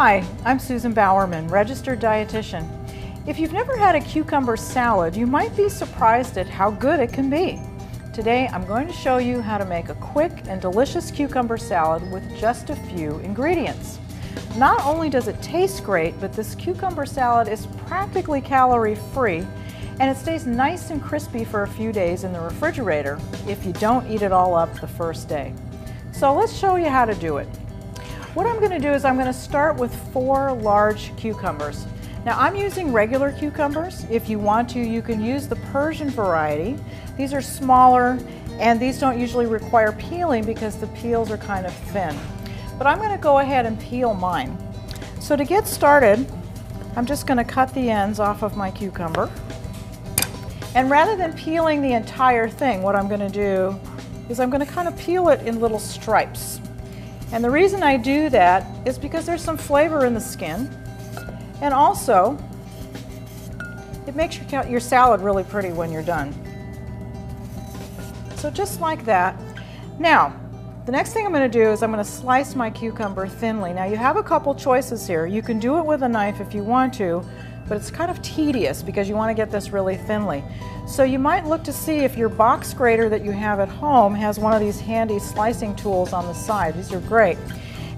Hi, I'm Susan Bowerman, registered dietitian. If you've never had a cucumber salad, you might be surprised at how good it can be. Today, I'm going to show you how to make a quick and delicious cucumber salad with just a few ingredients. Not only does it taste great, but this cucumber salad is practically calorie-free, and it stays nice and crispy for a few days in the refrigerator if you don't eat it all up the first day. So let's show you how to do it. What I'm going to do is I'm going to start with 4 large cucumbers. Now I'm using regular cucumbers. If you want to, you can use the Persian variety. These are smaller and these don't usually require peeling because the peels are kind of thin. But I'm going to go ahead and peel mine. So to get started, I'm just going to cut the ends off of my cucumber. And rather than peeling the entire thing, what I'm going to do is I'm going to kind of peel it in little stripes. And the reason I do that is because there's some flavor in the skin, and also it makes your salad really pretty when you're done. So just like that. Now, the next thing I'm going to do is I'm going to slice my cucumber thinly. Now you have a couple choices here. You can do it with a knife if you want to, but it's kind of tedious because you want to get this really thinly. So you might look to see if your box grater that you have at home has one of these handy slicing tools on the side. These are great.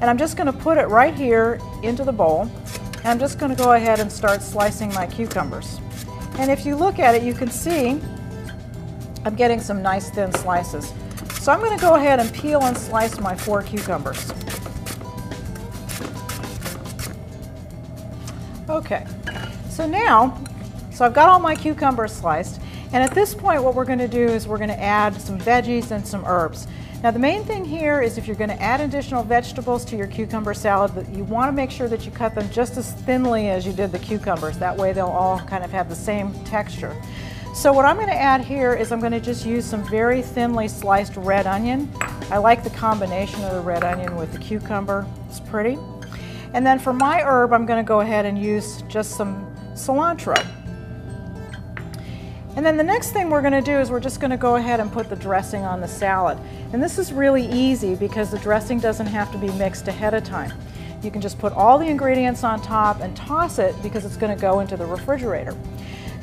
And I'm just going to put it right here into the bowl. And I'm just going to go ahead and start slicing my cucumbers. And if you look at it, you can see I'm getting some nice thin slices. So I'm going to go ahead and peel and slice my 4 cucumbers. Okay. So now, I've got all my cucumbers sliced, and at this point what we're going to do is we're going to add some veggies and some herbs. Now the main thing here is if you're going to add additional vegetables to your cucumber salad, that you want to make sure that you cut them just as thinly as you did the cucumbers. That way they'll all kind of have the same texture. So what I'm going to add here is I'm going to just use some very thinly sliced red onion. I like the combination of the red onion with the cucumber. It's pretty. And then for my herb, I'm going to go ahead and use just some cilantro. And then the next thing we're going to do is we're just going to go ahead and put the dressing on the salad. And this is really easy because the dressing doesn't have to be mixed ahead of time. You can just put all the ingredients on top and toss it because it's going to go into the refrigerator.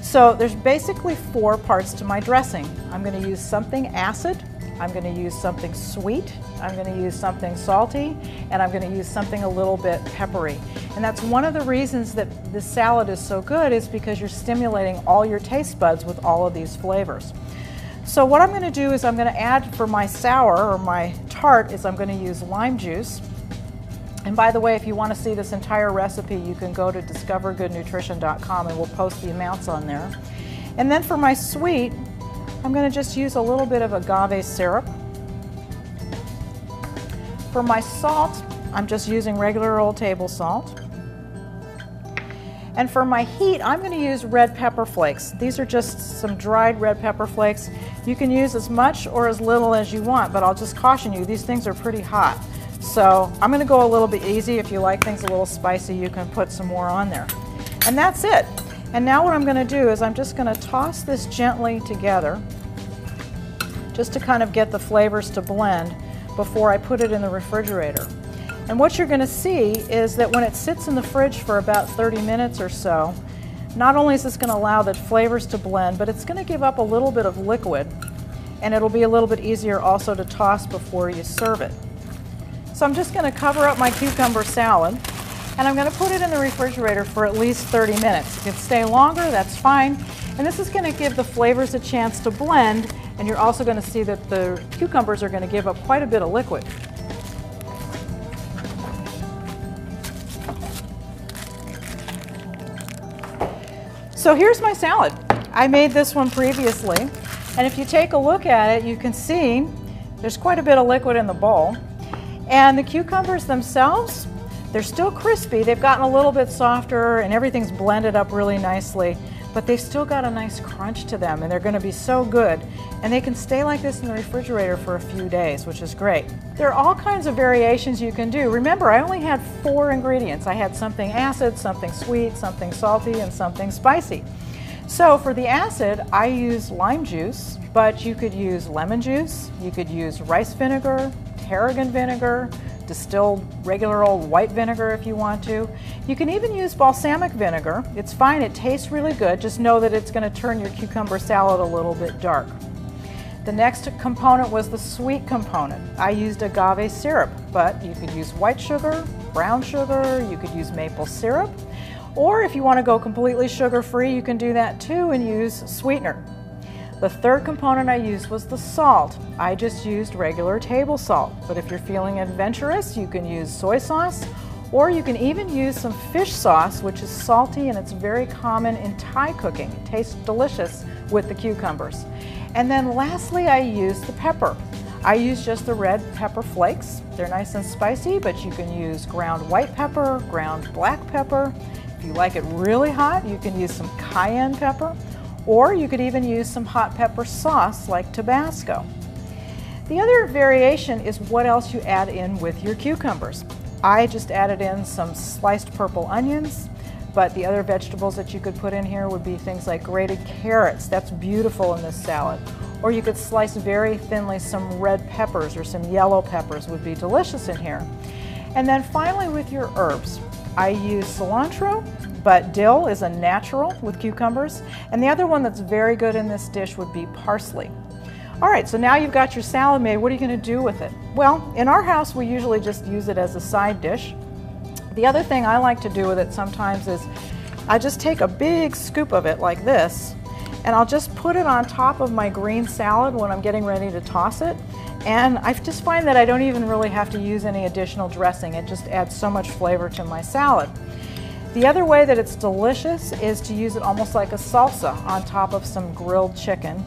So there's basically 4 parts to my dressing. I'm going to use something acid, I'm going to use something sweet, I'm going to use something salty, and I'm going to use something a little bit peppery. And that's one of the reasons that this salad is so good, is because you're stimulating all your taste buds with all of these flavors. So what I'm going to do is I'm going to add for my sour or my tart is I'm going to use lime juice. And by the way, if you want to see this entire recipe, you can go to discovergoodnutrition.com and we'll post the amounts on there. And then for my sweet, I'm going to just use a little bit of agave syrup. For my salt, I'm just using regular old table salt. And for my heat, I'm going to use red pepper flakes. These are just some dried red pepper flakes. You can use as much or as little as you want, but I'll just caution you, these things are pretty hot. So I'm going to go a little bit easy. If you like things a little spicy, you can put some more on there. And that's it. And now what I'm going to do is I'm just going to toss this gently together just to kind of get the flavors to blend before I put it in the refrigerator. And what you're going to see is that when it sits in the fridge for about 30 minutes or so, not only is this going to allow the flavors to blend, but it's going to give up a little bit of liquid, and it'll be a little bit easier also to toss before you serve it. So I'm just going to cover up my cucumber salad, and I'm going to put it in the refrigerator for at least 30 minutes. If it can stay longer, that's fine. And this is going to give the flavors a chance to blend, and you're also going to see that the cucumbers are going to give up quite a bit of liquid. So here's my salad. I made this one previously, and if you take a look at it, you can see there's quite a bit of liquid in the bowl. And the cucumbers themselves, they're still crispy. They've gotten a little bit softer and everything's blended up really nicely, but they've still got a nice crunch to them, and they're going to be so good. And they can stay like this in the refrigerator for a few days, which is great. There are all kinds of variations you can do. Remember, I only had 4 ingredients. I had something acid, something sweet, something salty, and something spicy. So for the acid, I use lime juice, but you could use lemon juice, you could use rice vinegar, tarragon vinegar, distilled regular old white vinegar if you want to. You can even use balsamic vinegar. It's fine, it tastes really good. Just know that it's going to turn your cucumber salad a little bit dark. The next component was the sweet component. I used agave syrup, but you could use white sugar, brown sugar, you could use maple syrup, or if you want to go completely sugar-free, you can do that too and use sweetener. The third component I used was the salt. I just used regular table salt, but if you're feeling adventurous, you can use soy sauce, or you can even use some fish sauce, which is salty and it's very common in Thai cooking. It tastes delicious with the cucumbers. And then lastly, I used the pepper. I use just the red pepper flakes. They're nice and spicy, but you can use ground white pepper, ground black pepper. If you like it really hot, you can use some cayenne pepper, or you could even use some hot pepper sauce like Tabasco. The other variation is what else you add in with your cucumbers. I just added in some sliced purple onions, but the other vegetables that you could put in here would be things like grated carrots. That's beautiful in this salad. Or you could slice very thinly some red peppers or some yellow peppers would be delicious in here. And then finally with your herbs, I use cilantro, but dill is a natural with cucumbers. And the other one that's very good in this dish would be parsley. All right, so now you've got your salad made. What are you going to do with it? Well, in our house, we usually just use it as a side dish. The other thing I like to do with it sometimes is I just take a big scoop of it like this, and I'll just put it on top of my green salad when I'm getting ready to toss it. And I just find that I don't even really have to use any additional dressing. It just adds so much flavor to my salad. The other way that it's delicious is to use it almost like a salsa on top of some grilled chicken.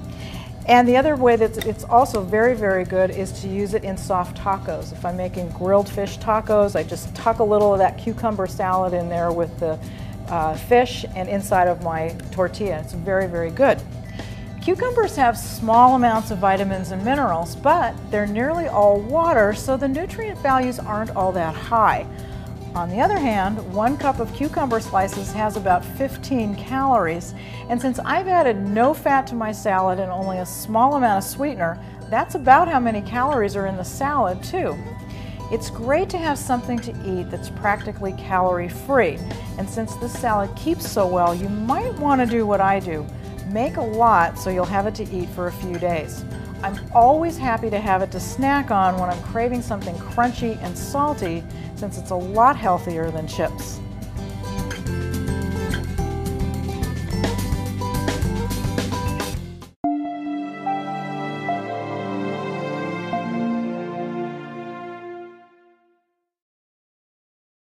And the other way that it's also very, very good is to use it in soft tacos. If I'm making grilled fish tacos, I just tuck a little of that cucumber salad in there with the fish and inside of my tortilla. It's very, very good. Cucumbers have small amounts of vitamins and minerals, but they're nearly all water, so the nutrient values aren't all that high. On the other hand, 1 cup of cucumber slices has about 15 calories, and since I've added no fat to my salad and only a small amount of sweetener, that's about how many calories are in the salad too. It's great to have something to eat that's practically calorie-free, and since this salad keeps so well, you might want to do what I do. Make a lot so you'll have it to eat for a few days. I'm always happy to have it to snack on when I'm craving something crunchy and salty, since it's a lot healthier than chips.